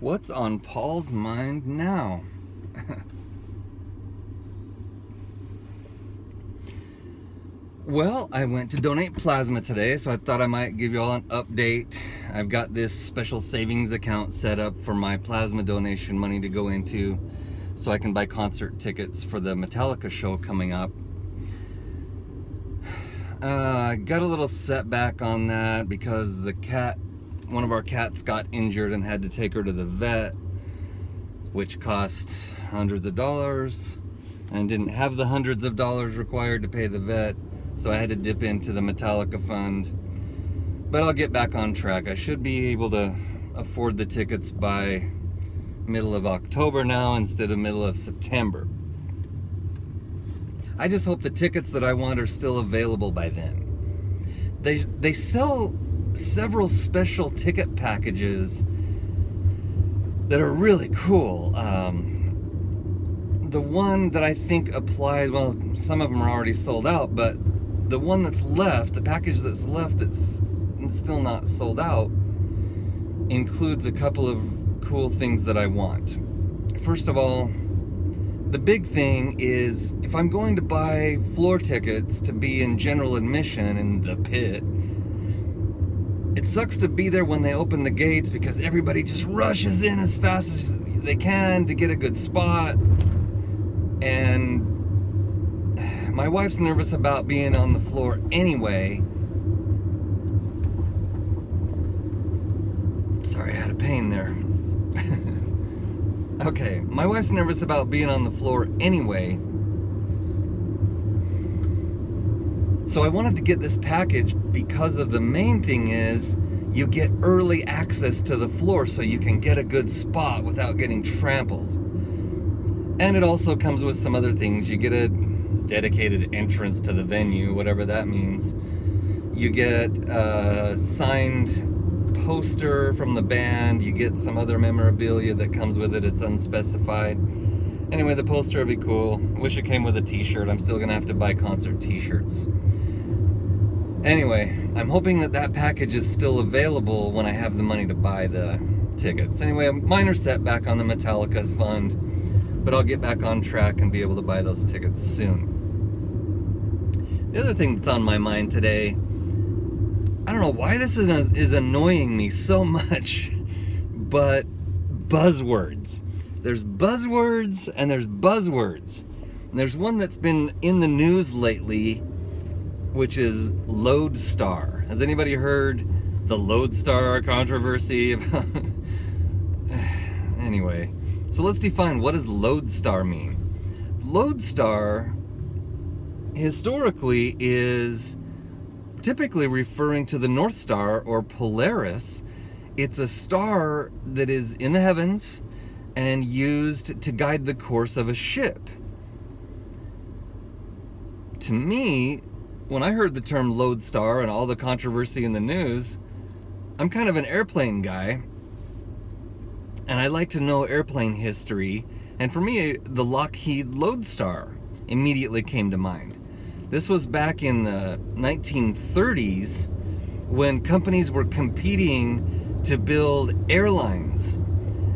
What's on Paul's mind now? Well, I went to donate plasma today, so I thought I might give you all an update. I've got this special savings account set up for my plasma donation money to go into so I can buy concert tickets for the Metallica show coming up. I got a little setback on that because one of our cats got injured and had to take her to the vet, which cost hundreds of dollars, and didn't have the hundreds of dollars required to pay the vet, so I had to dip into the Metallica fund. But I'll get back on track. I should be able to afford the tickets by middle of October now instead of middle of September. I just hope the tickets that I want are still available by then. They sell several special ticket packages that are really cool. The one that I think applies, well, some of them are already sold out, but the one that's left, the package that's left that's still not sold out, includes a couple of cool things that I want. First of all, the big thing is if I'm going to buy floor tickets to be in general admission in the pit, it sucks to be there when they open the gates because everybody just rushes in as fast as they can to get a good spot. And my wife's nervous about being on the floor anyway. Sorry, I had a pain there. Okay, my wife's nervous about being on the floor anyway. So I wanted to get this package because of the main thing is you get early access to the floor so you can get a good spot without getting trampled. And it also comes with some other things. You get a dedicated entrance to the venue, whatever that means. You get a signed poster from the band. You get some other memorabilia that comes with it. It's unspecified. Anyway, the poster would be cool. Wish it came with a t-shirt. I'm still gonna have to buy concert t-shirts. Anyway, I'm hoping that that package is still available when I have the money to buy the tickets. Anyway, a minor setback on the Metallica fund, but I'll get back on track and be able to buy those tickets soon. The other thing that's on my mind today, I don't know why this is annoying me so much, but buzzwords. There's buzzwords and there's buzzwords. And there's one that's been in the news lately, which is Lodestar. Has anybody heard the Lodestar controversy? Anyway, so let's define, what does Lodestar mean? Lodestar historically is typically referring to the North Star or Polaris. It's a star that is in the heavens and used to guide the course of a ship. To me, when I heard the term Lodestar and all the controversy in the news, I'm kind of an airplane guy, and I like to know airplane history, and for me, the Lockheed Lodestar immediately came to mind. This was back in the 1930s when companies were competing to build airlines.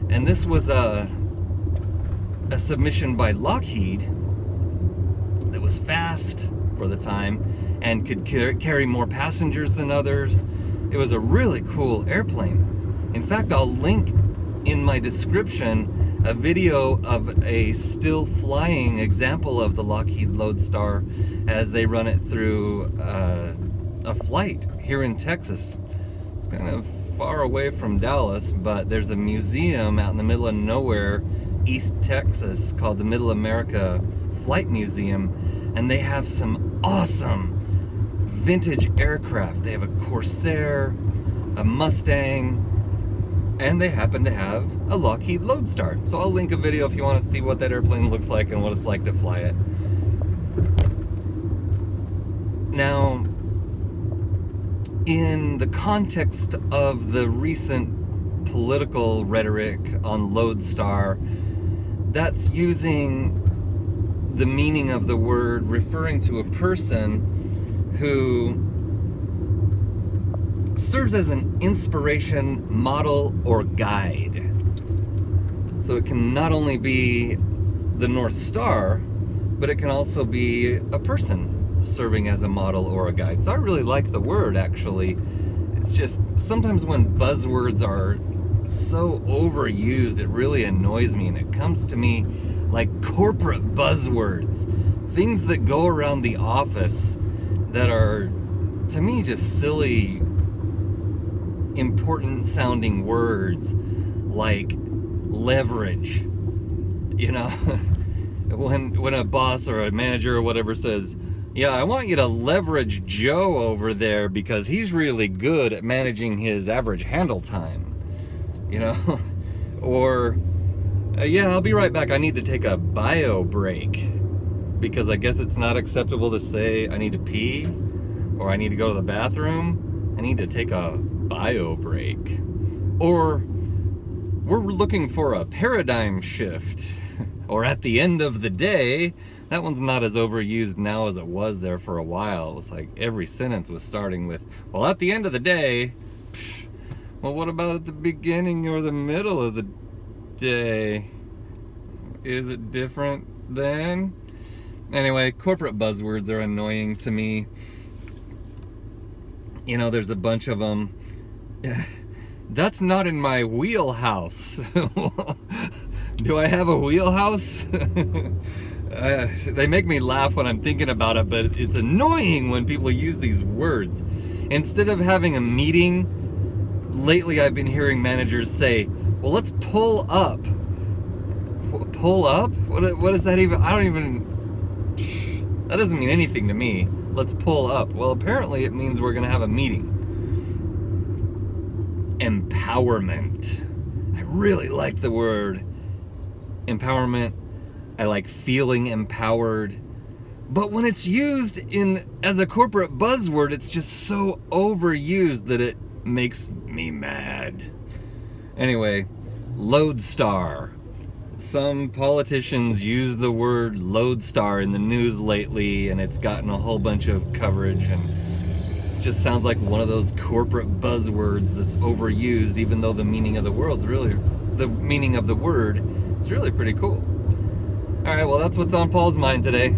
And this was a submission by Lockheed that was fast for the time and could carry more passengers than others. It was a really cool airplane. In fact, I'll link in my description a video of a still flying example of the Lockheed Lodestar as they run it through a flight here in Texas. It's kind of far away from Dallas, but there's a museum out in the middle of nowhere, East Texas, called the Middle America Flight Museum, and they have some awesome vintage aircraft. They have a Corsair, a Mustang, and they happen to have a Lockheed Lodestar. So I'll link a video if you want to see what that airplane looks like and what it's like to fly it. Now, in the context of the recent political rhetoric on Lodestar, that's using the meaning of the word referring to a person who serves as an inspiration, model, or guide. So it can not only be the North Star, but it can also be a person serving as a model or a guide. So I really like the word, actually. It's just sometimes when buzzwords are so overused, it really annoys me, and it comes to me like corporate buzzwords, things that go around the office that are, to me, just silly, important sounding words like leverage. You know, when a boss or a manager or whatever says, yeah, I want you to leverage Joe over there because he's really good at managing his average handle time. You know, or yeah, I'll be right back. I need to take a bio break, because I guess it's not acceptable to say I need to pee or I need to go to the bathroom. I need to take a bio break. Or we're looking for a paradigm shift. Or at the end of the day. That one's not as overused now as it was there for a while. It was like every sentence was starting with, well, at the end of the day. Well, what about at the beginning or the middle of the day? Is it different then? Anyway, corporate buzzwords are annoying to me. You know, there's a bunch of them. That's not in my wheelhouse. Do I have a wheelhouse? They make me laugh when I'm thinking about it, but it's annoying when people use these words. Instead of having a meeting, lately I've been hearing managers say, well, let's pull up. Pull up? What is that even? I don't even... That doesn't mean anything to me. Let's pull up. Well, apparently it means we're going to have a meeting. Empowerment. I really like the word empowerment. I like feeling empowered. But when it's used as a corporate buzzword, it's just so overused that it makes me mad. Anyway, Lodestar. Some politicians use the word Lodestar in the news lately, and it's gotten a whole bunch of coverage, and it just sounds like one of those corporate buzzwords that's overused, even though the meaning of the word is really pretty cool. Alright, well, that's what's on Paul's mind today.